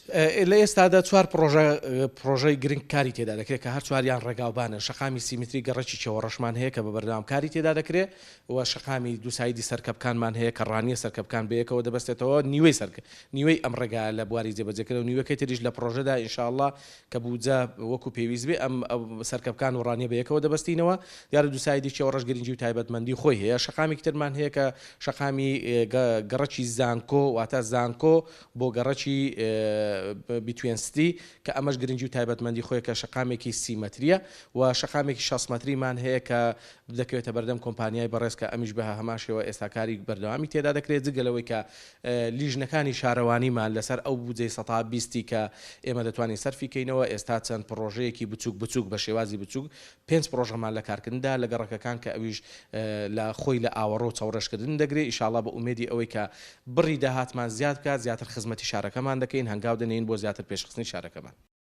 لە ئێستادا چوار پرۆژەی گرنگ کاری تێدا دەکرێت کە هەر چواریان ڕێگاوبانە. شەقامی سیمتری گەڕەکی چێوەڕەشمان هەیە کە بە بەردەوام کاری تێدا دەکرێت و شەقامی دووسایدی سەرکەبکانمان هەیە کە ڕانیە سەرکەبکان بەیەکەوە دەبەستێتەوە نیوەی ئەم ڕێگا لە بواری جێبەجێکردن و نیوەکەی تریش لە پرۆژەدا ئینشاءالله کە بوجە وەکو پێویست بێ ئەم سەرکەبکان و ڕانیە بەیەکەوە دەبەستینەوە. دیارە دووسایدی چێوەڕەش گرنگی و تایبەتمەندی خۆی هەیە. شەقامی ترمان هەیە کە شەقامی گەڕەکی زانکۆ واتە زانکۆ بۆ گەڕەکی بیتوێنستی کە ئەمەش گرنگی و تایبەتمەندی خۆی کە شەقامێکی سیمەتریە و شەقامێکی 6 مەتریمان هەیە کە دەکەوێتە بەردەم کۆمپانیای بەڕێز کە ئەمیش بە هەماشەوە ئێستاکاری بەردەوامی تێدا دەکرێت جگەلەوەی کە لیژنەکانی شارەوانیمان لەسەر ئەو بودجەی 120 کە ئێمە دەتوانین سەرفیکەینەوە. ئێستا چەند پرۆژەیەکی بچووک بە شێوازی بچووک 5 پرۆژەمان لە کارکردندا لە گەڕەکەکان کە ئەویش لە خۆی لە ئاوەڕۆ چاوەڕێشکردن دەگرێت. ئینشاءالله بە ئومێدی ئەوەی کە بڕی داهاتمان زیاد بکات، زیاتر خزمەتی شارەکەمان دەکەین، هەنگاو دەنێین بۆ زیاتر پێشخستنی شارەکەمان.